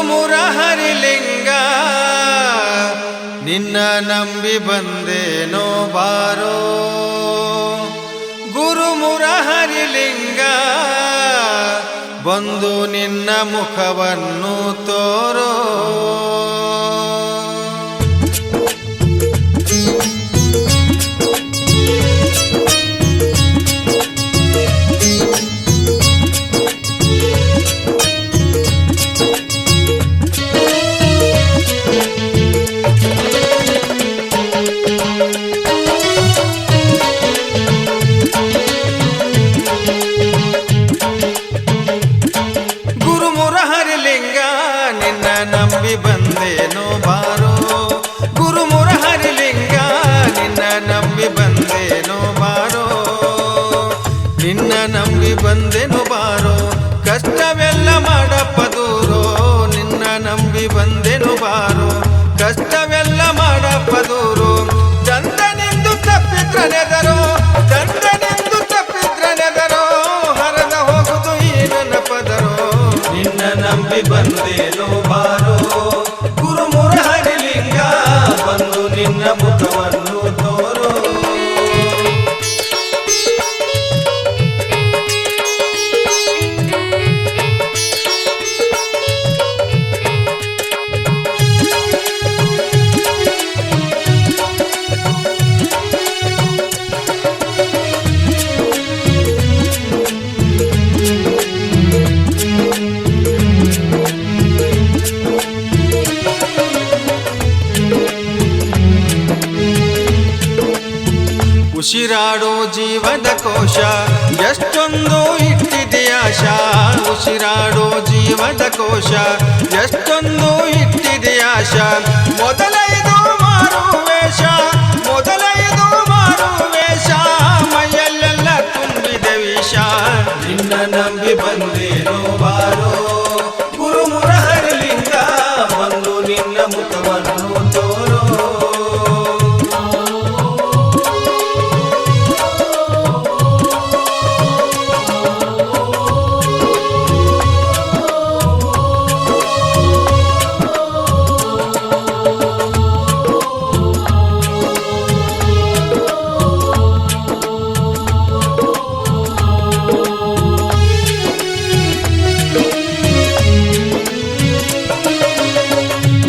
ಮುರಹರಿಲಿಂಗ ನಿನ್ನ ನಂಬಿ ಬಂದೇನೋ ಬಾರೋ ಗುರು ಮುರಹರಿಲಿಂಗ ಬಂದು ನಿನ್ನ ಮುಖವನ್ನು ತೋರೋ ನಂಬಿ ಬಂದೇನೋ ಬಾರೋ ಗುರು ಮುರಹರಿಲಿಂಗ ನಿನ್ನ ನಂಬಿ ಬಂದೇನೋ ಬಾರೋ ನಿನ್ನ ನಂಬಿ ಬಂದೇನೋ ಬಾರೋ ಕಷ್ಟವೆಲ್ಲ ಮಾಡಪ್ಪ ದೂರೋ ನಿನ್ನ ನಂಬಿ ಬಂದೇನೋ ಬಾರೋ ಕಷ್ಟವೆಲ್ಲ ಮಾಡಪ್ಪ ದೂರೋ ಚಂದನೆಂದು ತಪ್ಪಿದ್ರನೆದರೋ ಚಂದನೆಂದು ತಪ್ಪಿದ್ರನೆದರೋ ಹರದ ಹೋಗುದು ಈ ನನ್ನ ಪದರೋ ನಿನ್ನ ನಂಬಿ ಬಂದೇನೋ ಬಾರೋ ಗುರು ಮುರಹರಿಲಿಂಗ ಬಂದು ನಿನ್ನ ಮುಖವನ್ನು ತೋರೋ ಉಸಿರಾಡೋ ಜೀವದ ಕೋಶ ಎಷ್ಟೊಂದು ಇಟ್ಟಿದೆಯಾಶ ಉಸಿರಾಡೋ ಜೀವದ ಕೋಶ ಎಷ್ಟೊಂದು ಇಟ್ಟಿದೆಯಾಶ ಮೊದಲೈದು ಮಾರು ವೇಷ ಮೊದಲೈದು ಮಾರು ವೇಷ ಮೈಯಲ್ಲೆಲ್ಲ ತುಂಬಿದೆ ವಿಷ ನಿನ್ನ ನಂಬಿ ಬಂದೇನೋ ಬಾರೋ ಗುರು ಮುರಹರಿಲಿಂಗ ಬಂದು ನಿನ್ನ ಮುಖವನ್ನು ತೋರೋ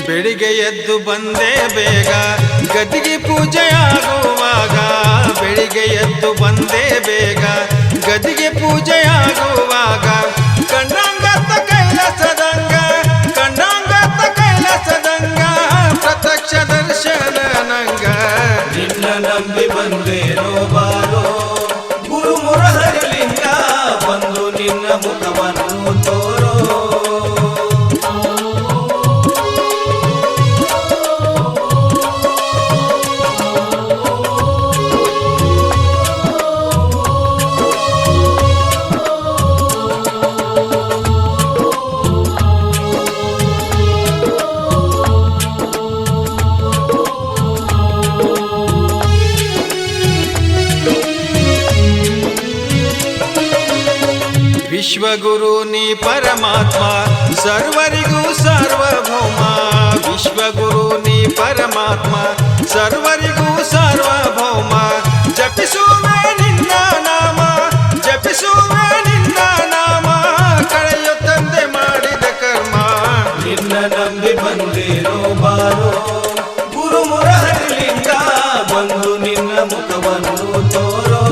ಬೆಳಿಗ್ಗೆ ಎದ್ದು ಬಂದೆ ಬೇಗ ಗದಿಗೆ ಪೂಜೆಯಾಗುವಾಗ ಬೆಳಿಗ್ಗೆ ಎದ್ದು ಬಂದೆ ಬೇಗ ಗದಿಗೆ ಪೂಜೆಯಾಗುವಾಗ ಕಂಡಂಗತ್ತ ಕೈಲಾಸದಂಗ ಕಂಡಂಗತ್ತ ಕೈಲಾಸದಂಗ ಪ್ರತ್ಯಕ್ಷ ದರ್ಶನ ನಂಗ ನಿನ್ನ ನಂಬಿ ಬಂದೇನೋ ಬಾರೋ ಗುರು ಮುರಹರಿಲಿಂಗ ಬಂದು ನಿನ್ನ ಮುಖವನ್ನು ತೋರೋ ವಿಶ್ವಗುರು ನೀ ಪರಮಾತ್ಮ ಸರ್ವರಿಗೂ ಸಾರ್ವಭೌಮ ವಿಶ್ವಗುರು ನೀ ಪರಮಾತ್ಮ ಸರ್ವರಿಗೂ ಸಾರ್ವಭೌಮ ಜಪಿಸುವೆ ನಿನ್ನ ನಾಮ ಜಪಿಸುವೆ ನಿನ್ನ ನಾಮ ಕಳೆಯೋ ತಂದೆ ಮಾಡಿದ ಕರ್ಮ ನಿನ್ನ ನಂಬಿ ಬಂದೇನೋ ಬಾರೋ ಗುರು ಮುರಹರಿಲಿಂಗ ಬಂದು ನಿನ್ನ ಮುಖವನ್ನು ತೋರೋ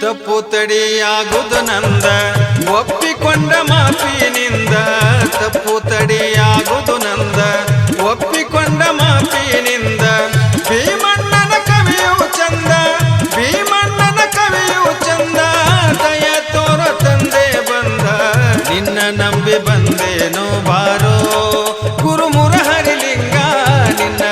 ತಪ್ಪು ತಡಿಯಾಗುದು ನಂದ ಒಪ್ಪಿಕೊಂಡ ಮಾತಿನಿಂದ ತಪ್ಪು ತಡಿಯಾಗುದು ನಂದ ಒಪ್ಪಿಕೊಂಡ ಮಾತಿನಿಂದ ಭೀಮಣ್ಣನ ಕವಿಯು ಚಂದ ಭೀಮಣ್ಣನ ಕವಿಯು ಚಂದ ದಯ ತೋರ ತಂದೆ ಬಂದ ನಿನ್ನ ನಂಬಿ ಬಂದೇನೋ ಬಾರೋ ಗುರು ಮುರಹರಿಲಿಂಗ ನಿನ್ನ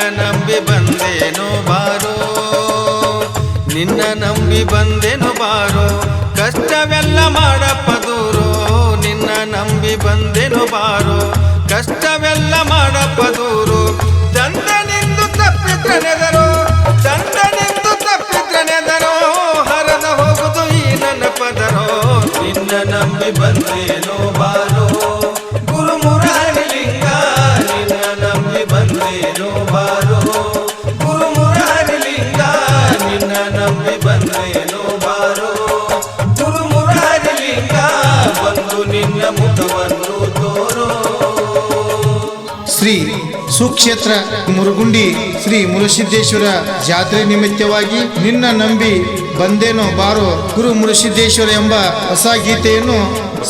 ಸುಕ್ಷೇತ್ರ ಮುರುಗುಂಡಿ ಶ್ರೀ ಮುರುಸಿದ್ದೇಶ್ವರ ಜಾತ್ರೆ ನಿಮಿತ್ತವಾಗಿ ನಿನ್ನ ನಂಬಿ ಬಂದೇನೋ ಬಾರೋ ಗುರು ಮುರುಸಿದ್ದೇಶ್ವರ ಎಂಬ ಹೊಸ ಗೀತೆಯನ್ನು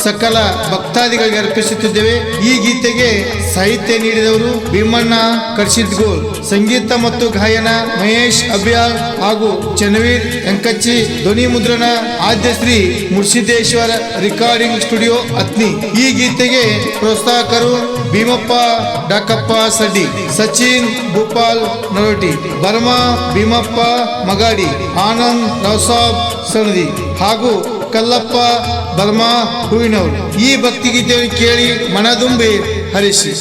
ಸಕಲ ಭಕ್ತಾದಿಗಳಿಗೆ ಅರ್ಪಿಸುತ್ತಿದ್ದೇವೆ. ಈ ಗೀತೆಗೆ ಸಾಹಿತ್ಯ ನೀಡಿದವರು ಭೀಮಣ್ಣ ಕರ್ಸಿದ್ಗೋಲ್, ಸಂಗೀತ ಮತ್ತು ಗಾಯನ ಮಹೇಶ್ ಅಬ್ಯಾಲ್ ಹಾಗೂ ಚನ್ನವೀರ್ ಎಂಕಚ್ಚಿ, ಧ್ವನಿ ಮುದ್ರಣ ಆದ್ಯ ಶ್ರೀ ಮುರುಸಿದ್ದೇಶ್ವರ ರೆಕಾರ್ಡಿಂಗ್ ಸ್ಟುಡಿಯೋ ಅತ್ನಿ. ಈ ಗೀತೆಗೆ ಪ್ರೋತ್ಸಾಹಕರು ಭೀಮಪ್ಪ ಡಾಕಪ್ಪ ಸಡ್ಡಿ, ಸಚಿನ್ ಭೂಪಾಲ್ ನರೋಟಿ, ಬರ್ಮಾ ಭೀಮಪ್ಪ ಮಗಾಡಿ, ಆನಂದ್ ರಾವ್ಸಾಬ್ ಸಣದಿ ಹಾಗೂ ಕಲ್ಲಪ್ಪ ಬರ್ಮಾ ಹೂವಿನವರು. ಈ ಭಕ್ತಿಗೀತೆಯನ್ನು ಕೇಳಿ ಮನದುಂಬಿ ಹರಿಸಿ.